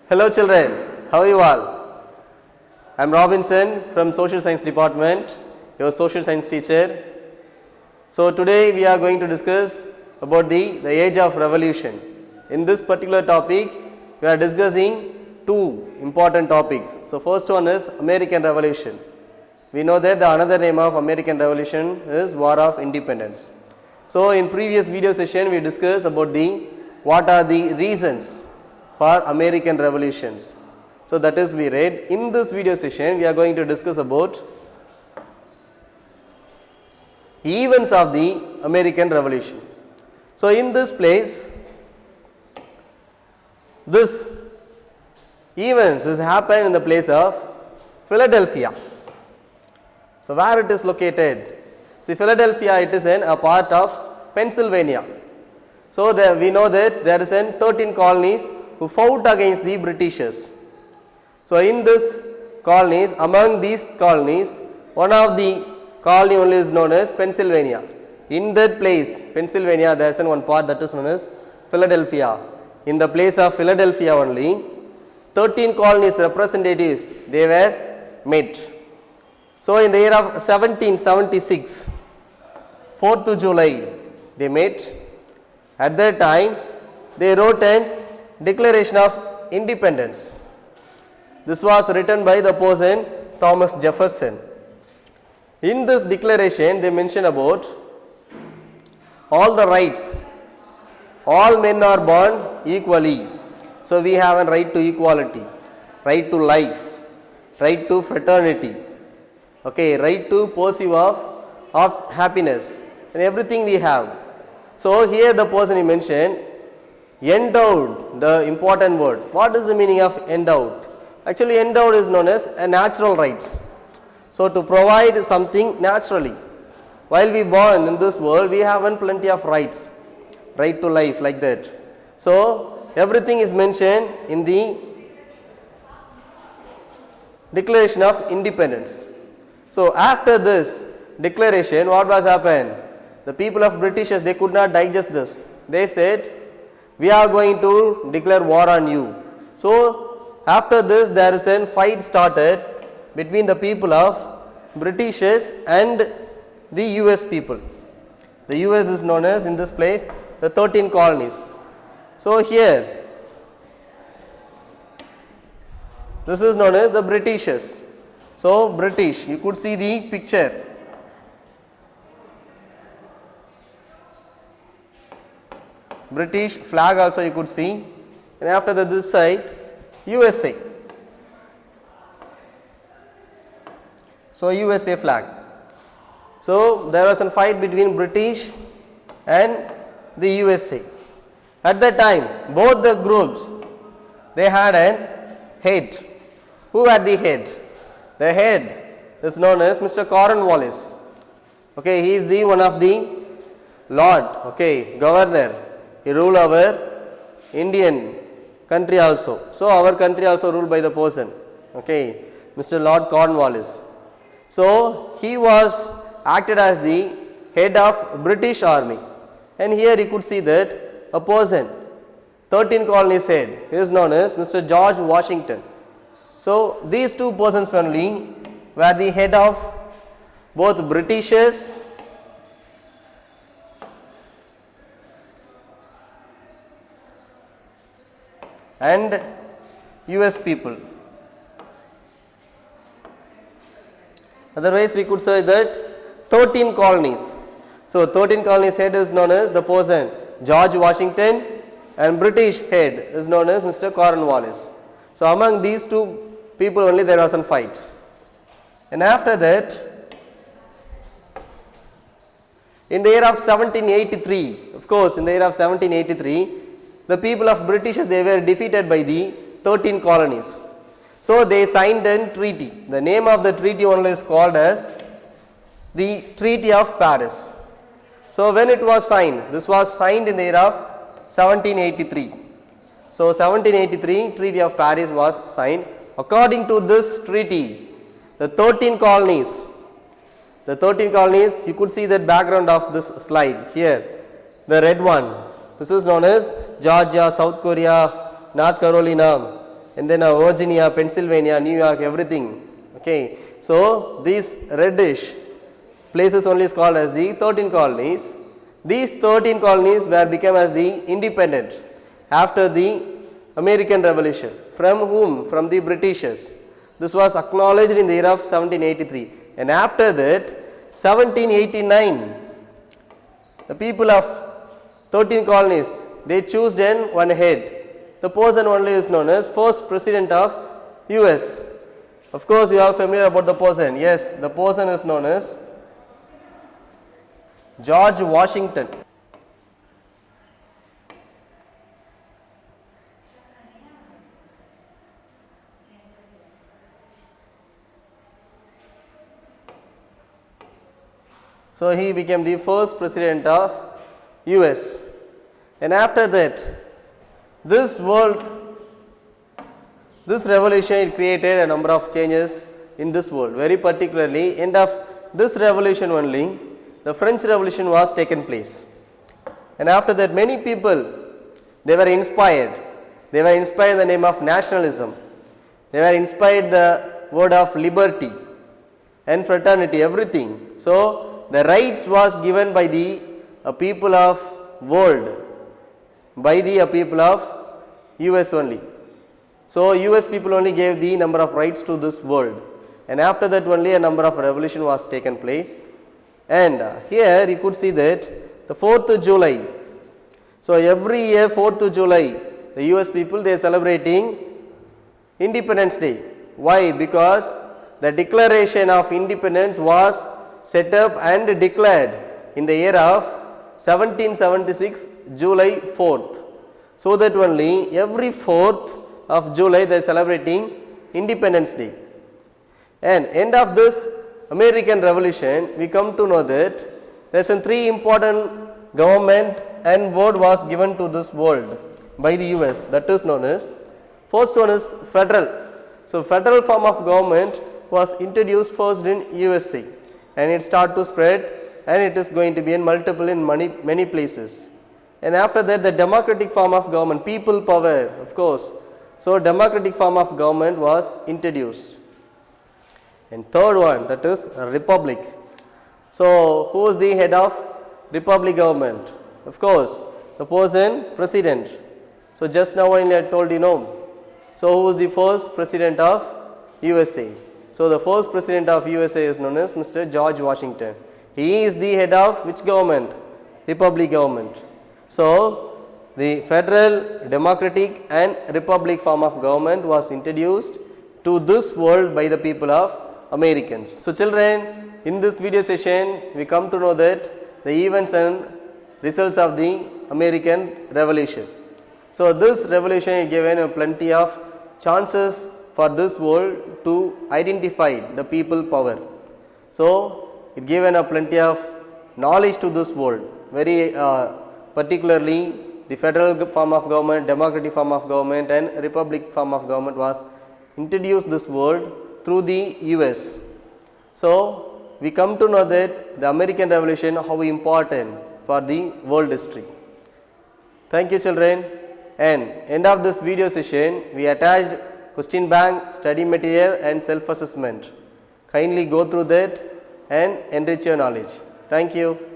Hello children, how are you all? I am Robinson from Social Science Department, your social science teacher. So today we are going to discuss about the age of revolution. In this particular topic, we are discussing two important topics. So first one is American Revolution. We know that the another name of American Revolution is War of Independence. So in previous video session we discussed about what are the reasons for American revolutions. So that is we read. In this video session we are going to discuss about events of the American Revolution. So in this place, this events is happened in the place of Philadelphia. So where it is located? See, Philadelphia, it is in a part of Pennsylvania. So there we know that there is 13 colonies who fought against the Britishers. So in this colonies, among these colonies, one of the colony only is known as Pennsylvania. In that place, Pennsylvania, there is one part that is known as Philadelphia. In the place of Philadelphia only, 13 colonies representatives, they were met. So in the year of 1776, 4th July, they met. At that time, they wrote a Declaration of Independence. This was written by the person Thomas Jefferson. In this declaration, they mention about all the rights. All men are born equally. So we have a right to equality, right to life, right to fraternity, okay, right to pursuit of happiness, and everything we have. So here the person he mentioned, endowed, the important word. What is the meaning of endowed? Actually endowed is known as a natural rights. So to provide something naturally. While we born in this world, we have plenty of rights, right to life, like that. So everything is mentioned in the Declaration of Independence. So after this declaration, what was happened? The people of Britishers, they could not digest this. They said, we are going to declare war on you. So after this, there is a fight started between the people of Britishers and the US people. The US is known as, in this place, the 13 colonies. So here, this is known as the Britishers. So British, you could see the picture. British flag also you could see, and after that this side USA. So USA flag. So there was a fight between British and the USA. At that time, both the groups, they had a head. Who had the head? The head is known as Mr. Cornwallis. Okay, he is the one of the Lord, okay, governor. He ruled our Indian country also. So our country also ruled by the person, okay, Mr. Lord Cornwallis. So he was acted as the head of British Army. And here you could see that a person, 13 colonies head, is known as Mr. George Washington. So these two persons only were the head of both Britishers and US people. Otherwise we could say that 13 colonies. So 13 colonies head is known as the person George Washington, and British head is known as Mr. Cornwallis. So among these two people only there was a fight. And after that, in the year of 1783, of course in the year of 1783, the people of Britishers, they were defeated by the 13 colonies. So they signed a treaty. The name of the treaty only is called as the Treaty of Paris. So when it was signed, this was signed in the year of 1783. So 1783 Treaty of Paris was signed. According to this treaty, the 13 colonies, you could see the background of this slide here, the red one. This is known as Georgia, South Korea, North Carolina, and then Virginia, Pennsylvania, New York, everything. Okay, so these reddish places only is called as the 13 colonies. These 13 colonies were become as the independent after the American Revolution. From whom? From the Britishers. This was acknowledged in the year of 1783, and after that 1789 the people of 13 colonies, they choose then one head. The person only is known as first president of US. Of course you are familiar about the person. Yes, the person is known as George Washington. So he became the first president of US, and after that this revolution created a number of changes in this world. Very particularly end of this revolution only the French Revolution was taken place, and after that many people they were inspired in the name of nationalism. They were inspired the word of liberty and fraternity, everything. So the rights was given by the people of world, by the people of US only. So US people only gave the number of rights to this world, and after that only a number of revolution was taken place. And here you could see that the 4th July, so every year 4th July the US people they are celebrating Independence Day. Why? Because the Declaration of Independence was set up and declared in the year of 1776 July 4th. So that only every 4th of July they are celebrating Independence Day. And end of this American Revolution we come to know that there are some three important government and word was given to this world by the US, that is known as, first one is federal. So federal form of government was introduced first in USA, and it start to spread, and it is going to be in multiple in many places. And after that the democratic form of government, people power, of course. So democratic form of government was introduced. And third one, that is a republic. So who is the head of republic government? Of course the person president. So just now only I told you know. So who is the first president of USA? So the first president of USA is known as Mr. George Washington. He is the head of which government? Republic government. So the federal, democratic and republic form of government was introduced to this world by the people of Americans. So children, in this video session we come to know that the events and results of the American Revolution. So this revolution given plenty of chances for this world to identify the people power. So it given plenty of knowledge to this world, very particularly the federal form of government, democratic form of government and republic form of government was introduced this world through the US. So we come to know that the American Revolution how important for the world history. Thank you children, and end of this video session we attached question bank, study material and self assessment. Kindly go through that and enrich your knowledge. Thank you.